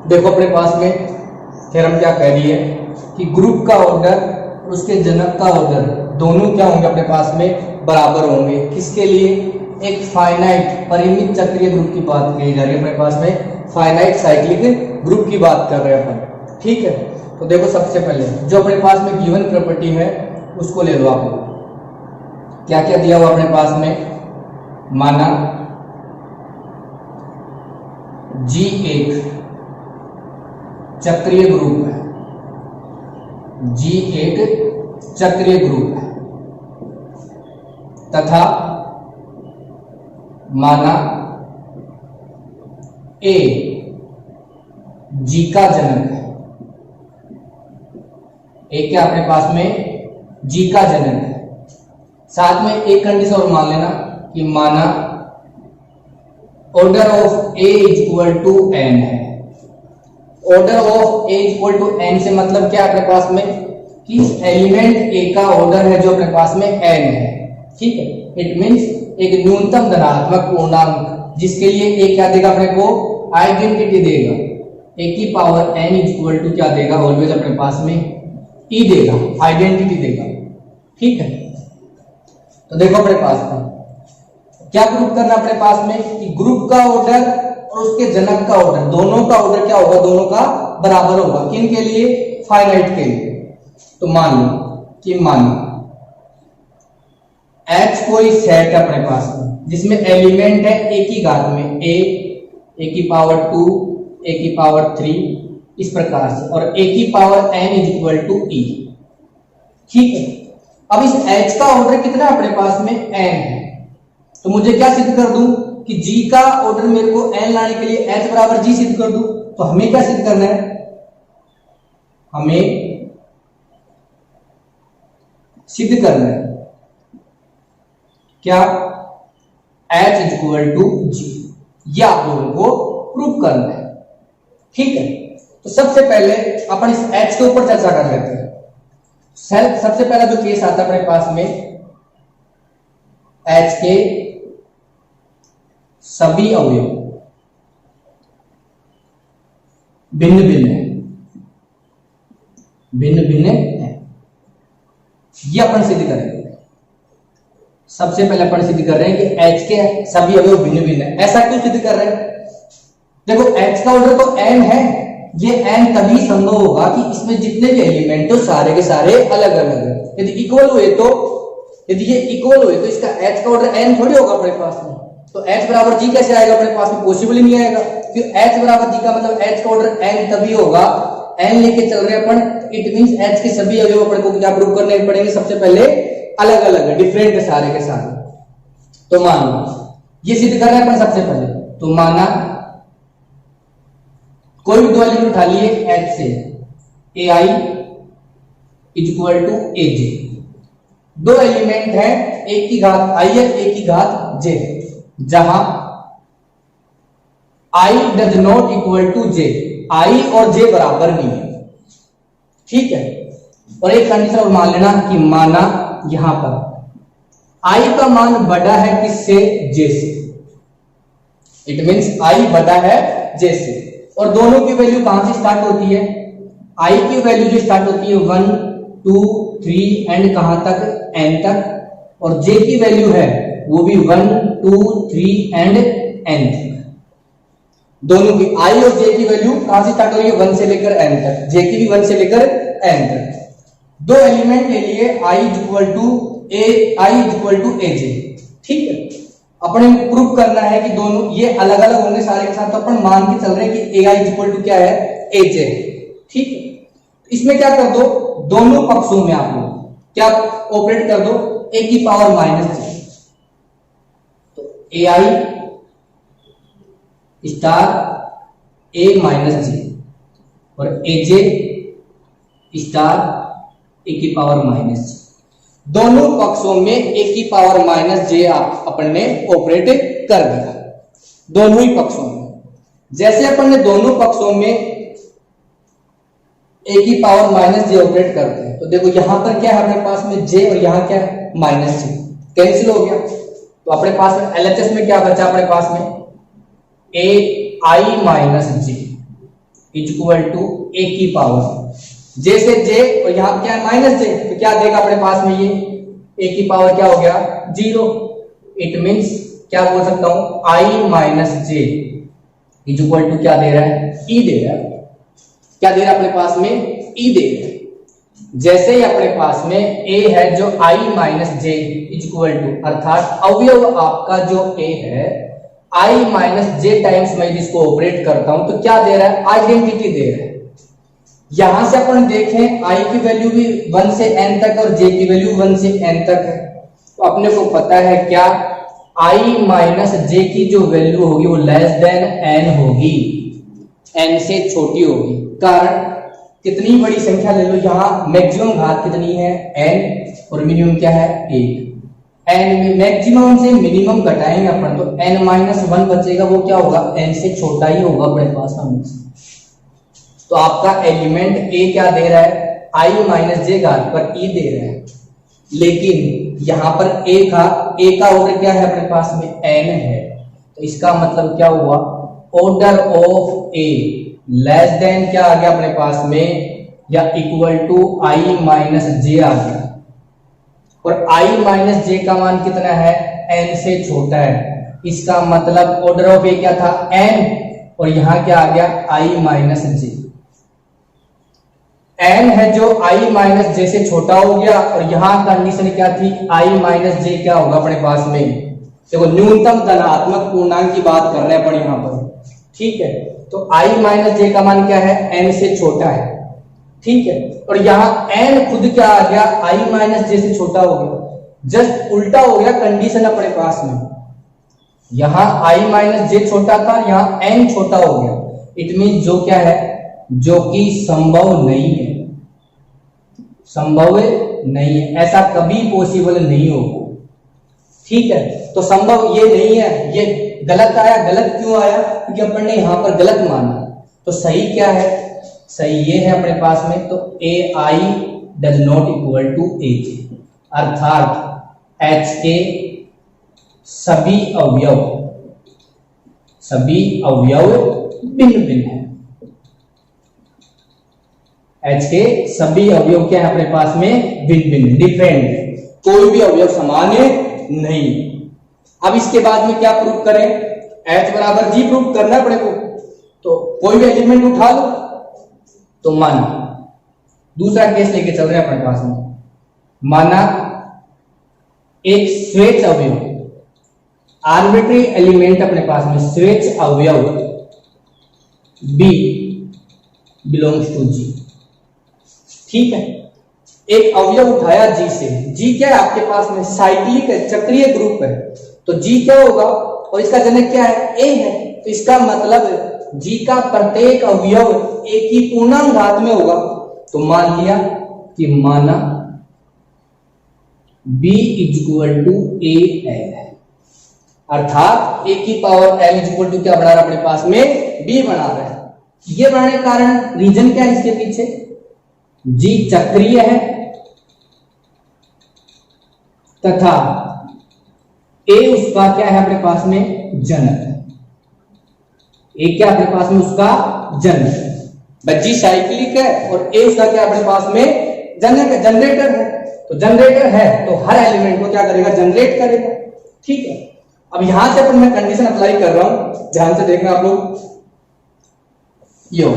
देखो अपने पास में थ्योरम क्या कह रही है कि ग्रुप का ऑर्डर और उसके जनक का ऑर्डर दोनों क्या होंगे अपने पास में बराबर होंगे। किसके लिए? एक फाइनाइट परिमित चक्रीय ग्रुप की बात कही जा रही है अपने पास में, फाइनाइट साइक्लिक ग्रुप की बात कर रहे हैं अपन। ठीक है, तो देखो सबसे पहले जो अपने पास में गिवन प्रॉपर्टी है उसको ले लो आप लोग। क्या क्या दिया हुआ अपने पास में? माना G एक चक्रीय ग्रुप है, G एक चक्रीय ग्रुप है, तथा माना A G का जनक है। A क्या अपने पास में G का जनक है। साथ में एक कंडीशन और मान लेना कि माना order of A is equal to n है। Order of A equal to n से मतलब क्या अपने पास में कि एलिमेंट A का ऑर्डर है जो अपने पास में n है। ठीक है, इट मींस एक न्यूनतम धनात्मक पूर्णांक जिसके लिए A क्या देगा अपने को? आइडेंटिटी देगा। A की power n is equal to क्या देगा? ऑलवेज अपने पास में E देगा, आइडेंटिटी देगा। ठीक है, तो देखो अपने पास में क्या प्रूव करना अपने पास में कि ग्रुप का ऑर्डर और उसके जनक का ऑर्डर दोनों का ऑर्डर क्या होगा? दोनों का बराबर होगा। किन के लिए? फाइनाइट के लिए। तो मान लो कि मान H कोई सेट है अपने पास में जिसमें एलिमेंट है A की घात में A की पावर 2, A की पावर 3 इस प्रकार से, और A की power n is equal to E। ठीक है, अब इस H का ऑर्डर कितना अपने पास में? n है। तो मुझे क्या सिद्ध कर दूं कि G का ऑर्डर मेरे को n लाने के लिए H बराबर G सिद्ध कर दूं। तो हमें क्या सिद्ध करना है? हमें सिद्ध करना है क्या? H is equal to G। यह आप लोगों को प्रूव करना है। ठीक है, तो सबसे पहले अपन इस H के ऊपर चर्चा कर लेते हैं। सबसे पहला जो केस आता है अपने पास में H के सभी अवयव भिन्न भिन्न है, यह अपन सिद्ध करेंगे। सबसे पहले अपन सिद्ध कर रहे हैं कि H के सभी अवयव भिन्न भिन्न है। ऐसा क्यों सिद्ध कर रहे हैं? देखो H का ऑर्डर तो n है, ये n तभी संभव होगा कि इसमें जितने भी एलिमेंट हो सारे के सारे अलग अलग है। यदि इक्वल हुए तो इसका H का ऑर्डर n थोड़ी होगा अपने पास में। तो H बराबर G कैसे आएगा अपने पास में? पॉसिबल ही नहीं आएगा। फिर H बराबर G का मतलब H का ऑर्डर n तभी होगा, n लेके चल रहे अपन। इट मींस H के सभी अवयव अपन को क्या प्रूव करने पड़ेंगे? सबसे पहले अलग अलग है, डिफरेंट है सारे के सारे। तो मान लो ये सिद्ध कर रहे हैं अपन सबसे पहले। तो माना कोई भी दो एलिमेंट उठा लिए H से, AI is equal to AJ। दो एलिमेंट है, एक की घात I है, एक की घात J, जहां I does not equal to J, I और J बराबर नहीं है। ठीक है, और एक कंडीशन और मान लेना कि माना यहां पर I का मान बड़ा है किससे? J से। इट मींस I बड़ा है J से, और दोनों की वैल्यू कहां से स्टार्ट होती है? I की वैल्यू जो स्टार्ट होती है 1, 2, 3 एंड कहां तक? n तक। और J की वैल्यू है वो भी 1, 2, 3 एंड n तक। दोनों की I और J की वैल्यू कहां से स्टार्ट हो रही है? 1 से लेकर n तक। J की भी 1 से लेकर n तक। दो एलिमेंट के लिए I is equal to AJ। ठीक है, अपन प्रूव करना है कि दोनों ये अलग अलग होंगे सारे के साथ। तो अपन मान के चल रहे हैं कि AI इज इक्वल टू क्या है? AJ। ठीक है, इसमें क्या कर दो? दोनों पक्षों में आप लोग क्या ऑपरेट कर दो? A की पावर -J। तो AI star A minus J और AJ स्टार A की पावर -J। दोनों पक्षों में A की पावर -J अपन ने ऑपरेट कर दिया। दोनों ही पक्षों में जैसे अपन ने दोनों पक्षों में A की पावर -J ऑपरेट करते हैं, तो देखो यहां पर क्या है अपने पास में J और यहां क्या है? -J, कैंसिल हो गया। तो अपने पास में LHS में क्या बचा अपने पास में? AI -J is equal to A की पावर, जैसे जे और यहाँ क्या है माइनस जे, तो क्या देगा अपने पास में ये ए की पावर क्या हो गया 0। इट मीन्स क्या बोल सकता हूं I minus J is equal to क्या दे रहा है ई दे रहा है। क्या दे रहा है अपने पास में ई दे रहा है। जैसे ही अपने पास में ए है जो I minus J is equal to, अर्थात अवयव आपका जो ए है आई माइनस जे टाइम्स मैं इसको ऑपरेट करता हूं तो क्या दे रहा है आइडेंटिटी दे रहा है। यहां से अपन देखें आई की वैल्यू भी 1 से n तक और j की वैल्यू 1 से n तक है, तो अपने को पता है क्या i माइनस जे की जो वैल्यू होगी वो लेस देन n होगी, n से छोटी होगी। कारण कितनी बड़ी संख्या ले लो, यहाँ मैक्सिमम घात कितनी है n और मिनिमम क्या है 1। n मैक्सिमम से मिनिमम घटाएंगे अपन तो n माइनस 1 बचेगा, वो क्या होगा n से छोटा ही होगा अपने पास हमेशा। तो आपका एलिमेंट a क्या दे रहा है i माइनस जे घात पर e दे रहा है, लेकिन यहां पर a का ऑर्डर क्या है अपने पास में n है, तो इसका मतलब क्या हुआ order of a less than क्या आ गया अपने पास में या इक्वल टू i माइनस जे आ गया, और i माइनस जे का मान कितना है n से छोटा है। इसका मतलब ऑर्डर ऑफ a क्या था n और यहां क्या आ गया i माइनस जे। n है जो i माइनस जे से छोटा हो गया, और यहां कंडीशन क्या थी i माइनस जे क्या होगा अपने पास में, देखो न्यूनतम धनात्मक पूर्णांक की बात कर रहे हैं अपन यहां पर, ठीक है। तो i माइनस जे का मान क्या है n से छोटा है, ठीक है। और यहाँ n खुद क्या आ गया i माइनस जे से छोटा हो गया, जस्ट उल्टा हो गया कंडीशन अपने पास में। यहाँ i माइनस जे छोटा था, यहाँ n छोटा हो गया। इट मीन जो क्या है जो कि संभव नहीं है, संभव नहीं है, ऐसा कभी पॉसिबल नहीं होगा, ठीक है। तो संभव ये नहीं है, ये गलत आया। गलत क्यों आया क्योंकि अपन ने यहां पर गलत माना। तो सही क्या है, सही ये है अपने पास में, तो A I does not equal to A J, अर्थात एच के सभी अवयव भिन्न भिन्न है। एच के सभी अवयव क्या है अपने पास में भिन्न भिन्न डिफरेंट है, कोई भी अवयव समान नहीं। अब इसके बाद में क्या प्रूफ करें, एच बराबर जी प्रूफ करना है अपने को। तो कोई भी एलिमेंट उठा लो, तो माना दूसरा केस लेके चल रहे हैं अपने पास में, माना एक स्वेच्छ अवयव आर्बिट्री एलिमेंट अपने पास में स्वेच्छ अवयव B बिलोंग्स टू G, ठीक है। एक अवयव उठाया G से, G क्या है आपके पास में साइक्लिक है, चक्रीय ग्रुप है, तो G क्या होगा और इसका जनक क्या है A है, तो इसका मतलब G का प्रत्येक अवयव A की पूर्णांक घात में होगा। तो मान लिया कि माना B is equal to A है, अर्थात A की power L is equal to क्या बना रहा है अपने पास में B बना रहा है। ये बनाने के कारण रीजन क्या है इसके पीछे, G चक्रीय है तथा A उसका क्या है अपने पास में जनक है, A क्या अपने पास में उसका जनक है। G साइक्लिक है और A उसका क्या अपने पास में जनक है, जनरेटर है। तो जनरेटर है तो हर एलिमेंट को क्या करेगा जनरेट करेगा, ठीक है। अब यहां से अपन मैं कंडीशन अप्लाई कर रहा हूं, ध्यान से देखना आप लोग। यो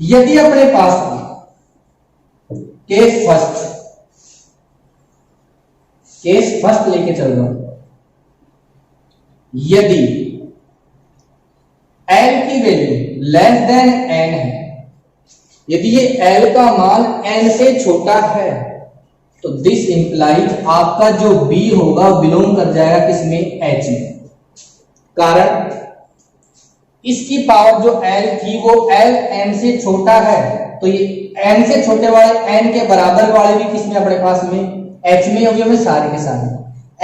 यदि अपने पास केस फर्स्ट लेके चल रहा हूं, यदि L की वैल्यू लेस देन n है, यदि ये L का मान n से छोटा है, तो दिस इंप्लाइज आपका जो B होगा बिलोंग कर जाएगा किसमें H में। कारण इसकी पावर जो L थी वो L n से छोटा है, तो ये n से छोटे वाले n के बराबर वाले भी किसमें अपने पास में H में अवयव में सारे के सारे।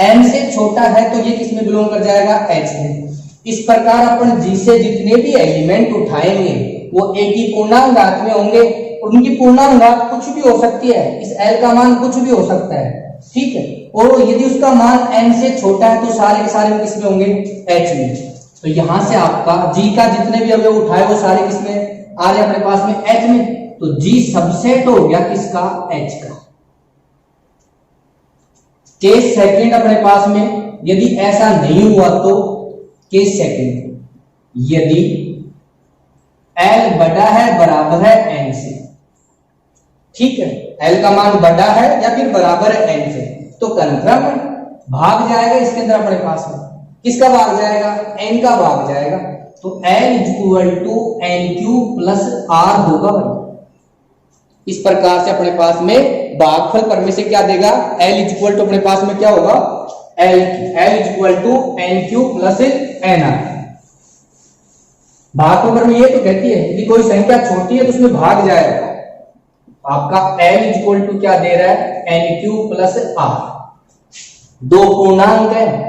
n से छोटा है तो ये किसमें बिलोंग कर जाएगा H में। इस प्रकार अपन G से जितने भी एलिमेंट उठाएंगे वो A की पूर्णांक घात में होंगे, और उनकी पूर्णांक घात कुछ भी हो सकती है, इस L का मान कुछ भी हो सकता है, ठीक है। और यदि उसका मान n से छोटा है तो सारे के सारे किसमें होंगे H में। तो तो यहां से आपका जी का जितने भी अवयव उठाए वो सारे किसमें आ रहे अपने पास में, एच में। तो जी सबसेट हो गया किसका, एच का। केस सेकंड अपने पास में, यदि ऐसा नहीं हुआ तो केस सेकंड, यदि एल बड़ा है बराबर है एन से, ठीक है, एल का मान बड़ा है या फिर बराबर है एन से, तो कन्फर्म भाग जाएगा इसके अंदर अपने पास में। किसका भाग जाएगा, एन का भाग जाएगा। तो L equal to N Q plus R होगा। इस प्रकार से अपने पास में भागफल करने से क्या देगा, एल इक्वल टू अपने पास में क्या होगा, L equal to N Q plus N R. भागफल में ये तो कहती है यदि कोई संख्या छोटी है तो उसमें भाग जाएगा। आपका एल इक्वल टू क्या दे रहा है, एन क्यू प्लस आर। दो पूर्णांक है,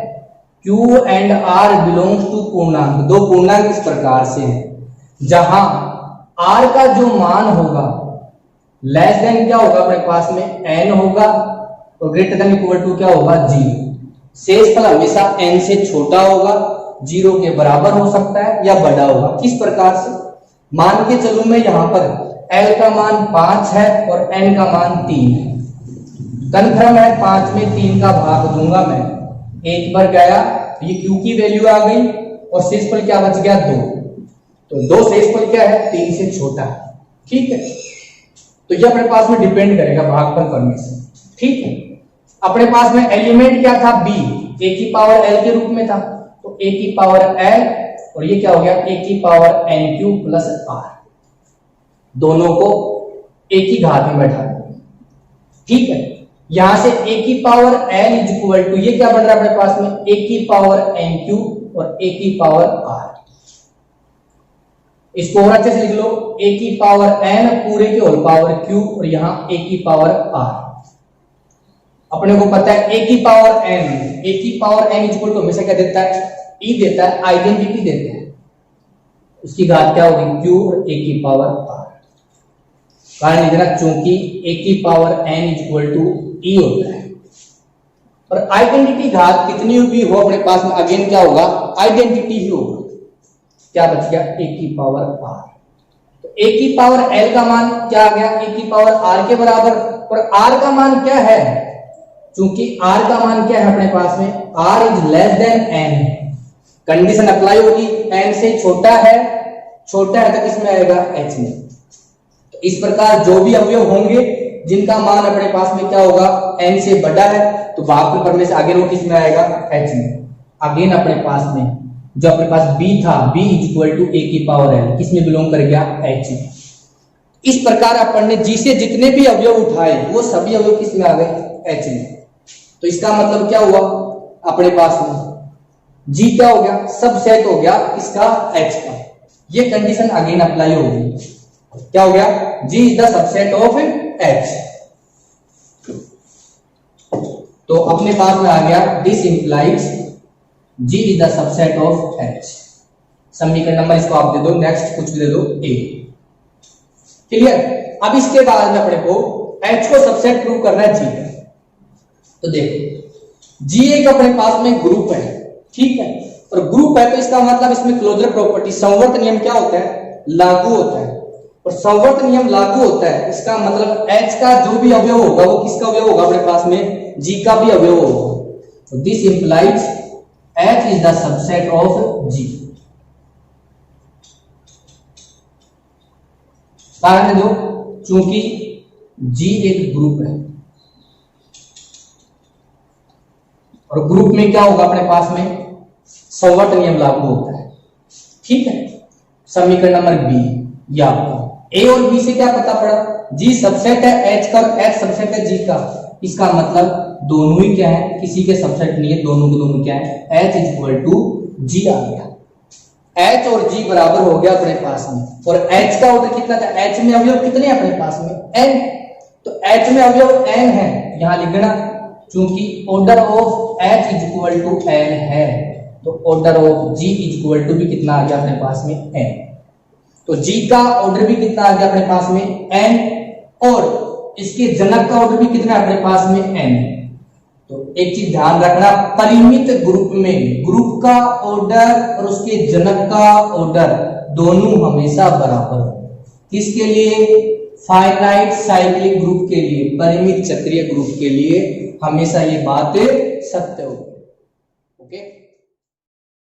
Q and R belongs to पूर्णांक। दो पूर्णांक इस प्रकार से हैं जहां R का जो मान होगा लेस देन क्या होगा अपने पास में n होगा और ग्रेटर देन इक्वल टू क्या होगा 0। शेषफल हमेशा n से छोटा होगा, 0 के बराबर हो सकता है या बड़ा होगा। किस प्रकार से, मान के चलूं मैं यहां पर L का मान 5 है और n का मान 3 है। कन्फर्म है 5 में 3 का भाग दूंगा मैं, एक बार गया, ये Q की वैल्यू आ गई और शेषफल क्या बच गया 2। तो 2 शेषफल क्या है, 3 से छोटा है, ठीक है। तो ये अपने पास में डिपेंड करेगा भागफल करने से, ठीक है। अपने पास में एलिमेंट क्या था, b, a की पावर l के रूप में था, तो a की पावर l और ये क्या हो गया, a की power n Q plus r। दोनों को a की घात में बैठा दिया, ठीक है। यहां से a की power n is equal to ये क्या बन रहा है अपने पास में, a की पावर n क्यू और a की पावर r। इसको और अच्छे से लिख लो, a की पावर n पूरे की होल पावर q और यहां a की पावर r। अपने को पता है a की पावर n, a की power n is equal to हमेशा क्या देता है, e देता है, आइडेंटिटी देता है। उसकी घात क्या होगी, q और a की पावर r। कारण लिखना चूंकि a की power n is equal to e होता है और आइडेंटिटी घात कितनी भी हो अपने पास में अगेन क्या होगा, आइडेंटिटी ही होगा। क्या बच गया, a की पावर r। तो a की पावर l का मान क्या आ गया, a की पावर r के बराबर, और r का मान क्या है, चूंकि r का मान क्या है अपने पास में, r is less than n। Condition apply होगी, n से छोटा है तो किसमें आएगा, h में। तो इस प्रकार जो भी अवयव होंगे जिनका मान अपने पास में क्या होगा, n से बड़ा है, तो भागफल करने से आगे वो किसमें आएगा, h में। अगेन अपने पास में जो अपने पास b था, b is equal to a की पावर n, किसमें बिलोंग कर गया, h में। इस प्रकार अपन ने g से जितने भी अवयव उठाए वो सभी अवयव किसमें आ गए, h में। तो इसका मतलब क्या हुआ, अपने पास में g क्या हो गया, सबसेट हो गया इसका h का। ये कंडीशन अगेन अप्लाई होगी, क्या हो गया, g is the subset of h। तो अपने पास में आ गया, this implies g is the subset of h। समीकरण नंबर इसको आप दे दो, नेक्स्ट कुछ भी दे दो, a। क्लियर। अब इसके बाद में अपने को h को सबसेट प्रूव करना है g का। तो देखो g एक अपने पास में ग्रुप है, ठीक है, और ग्रुप है तो इसका मतलब इसमें क्लोजर प्रॉपर्टी, संवर्त नियम क्या होता है, लागू होता है। और संवर्त नियम लागू होता है, इसका मतलब h का जो भी अवयव होगा वो किसका अवयव होगा, अपने पास में g का भी अवयव होगा। तो this implies h is the subset of g। कारण दो, चूंकि g एक ग्रुप है और ग्रुप में क्या होगा अपने पास में, संवर्त नियम लागू होता है, ठीक है। समीकरण नंबर बी, या आपको a और b से क्या पता पड़ा, g सबसेट है h का और h सबसेट है g का। इसका मतलब दोनों ही क्या है, किसी के सबसेट नहीं है, दोनों के दोनों क्या है, h is equal to g आ गया। h और g बराबर हो गया अपने पास में, और h का ऑर्डर कितना था, h में अवयव कितने हैं अपने पास में, n। तो h में अवयव n है, यहां लिखना, चूंकि order of h is equal to n है, तो order of g is equal to भी कितना आ गया अपने पास में, n। तो g का ऑर्डर भी कितना आ गया अपने पास में, n, और इसके जनक का ऑर्डर भी कितना है अपने पास में, n। तो एक चीज ध्यान रखना, परिमित ग्रुप में ग्रुप का ऑर्डर और उसके जनक का ऑर्डर दोनों हमेशा बराबर हो। किसके लिए? फाइनाइट साइक्लिक ग्रुप के लिए, परिमित चक्रीय ग्रुप के लिए हमेशा ये बात सत्य होगी। ओके।